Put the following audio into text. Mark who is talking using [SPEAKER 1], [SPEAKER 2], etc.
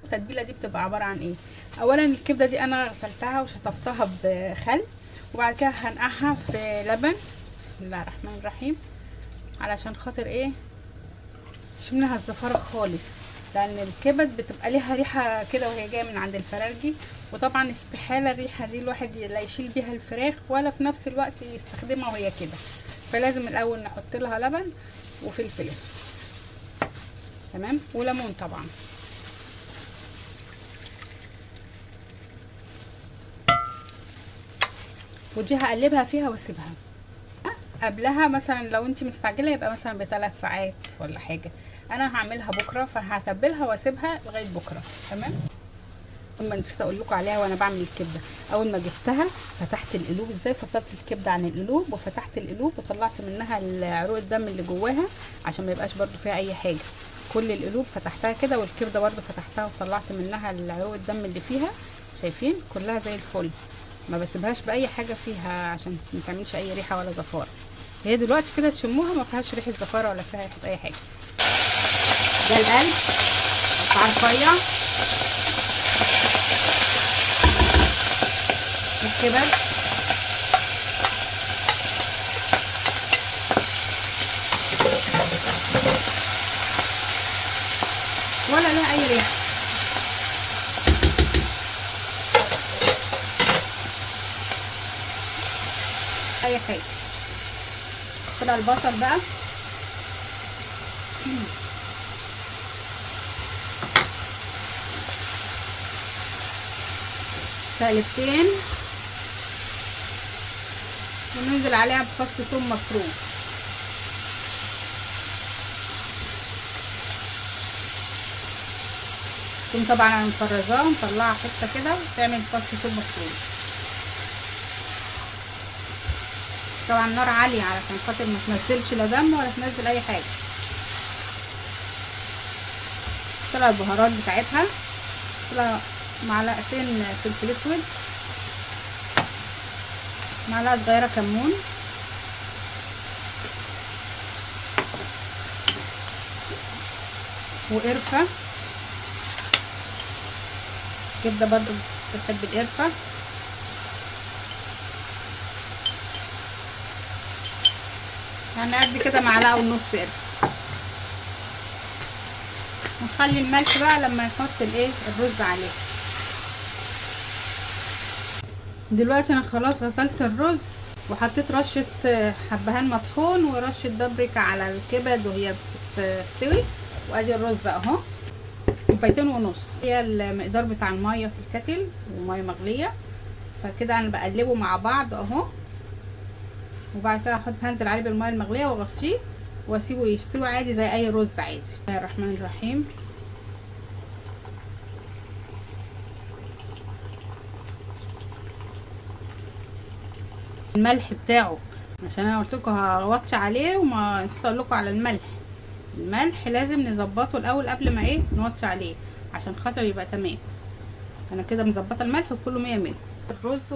[SPEAKER 1] التتبيله دي بتبقى عباره عن ايه؟ اولا الكبده دي انا غسلتها وشطفتها بخل، وبعد كده هنقعها في لبن. بسم الله الرحمن الرحيم. علشان خاطر ايه؟ مش منها الزفاره خالص، لان الكبد بتبقى ليها ريحه كده وهي جايه من عند الفرارجي، وطبعا استحاله الريحه دي الواحد لا يشيل بيها الفراخ ولا في نفس الوقت يستخدمها وهي كده. فلازم الاول نحط لها لبن وفلفل اسود، تمام، وليمون طبعا. ودي هقلبها فيها واسيبها. قبلها مثلا لو انت مستعجله يبقى مثلا ب3 ساعات ولا حاجه. انا هعملها بكره فهتبلها واسيبها لغايه بكره، تمام. اما نسيت اقول لكم عليها وانا بعمل الكبده، اول ما جبتها فتحت القلوب ازاي، فصلت الكبده عن القلوب وفتحت القلوب وطلعت منها عروق الدم اللي جواها عشان ما يبقاش برده فيها اي حاجه. كل القلوب فتحتها كده، والكبده برده فتحتها وطلعت منها عروق الدم اللي فيها. شايفين كلها زي الفل. ما بسيبهاش باي حاجه فيها عشان ما تعملش اي ريحه ولا زفاره. هي دلوقتي كده تشموها ما فيهاش ريحه زفاره ولا فيها ريحه اي حاجه. ده القلب قطع رفيع، الكبد ولا لها اي ريحه. اي حاجه. طلع البصل بقى تقلبتين، وننزل عليها بفص ثوم مفروم. ثوم طبعا انا مفرزاه ومطلعه حته كده وتعمل فص ثوم مفروم. طبعا النار عاليه علشان خاطر ما تنزلش لا دم ولا تنزل اي حاجه. طلع البهارات بتاعتها، طلع معلقتين فلفل اسود، معلقه صغيره كمون، وقرفه. الكبده برضو بتحب القرفه. يعني قد كده معلقه ونص قرفه. ونخلي الملح بقى لما نحط الايه الرز عليه. دلوقتي انا خلاص غسلت الرز وحطيت رشه حبهان مطحون ورشه بابريكا على الكبد وهي بتستوي. وادي الرز اهو، 2.5 كوباية. هي المقدار بتاع الميه في الكتل وميه مغليه، فكده انا بقلبه مع بعض اهو. وبعد كده هنزل عليه بالميه المغليه واغطيه واسيبه يستوي عادي زي اي رز عادي. بسم الله الرحمن الرحيم. الملح بتاعه عشان انا قلت لكم هوطي عليه وما نسيت اقول لكم على الملح. الملح لازم نظبطه الاول قبل ما ايه نوطي عليه عشان خاطر يبقى تمام. انا كده مظبطه الملح وكله 100 100. الرز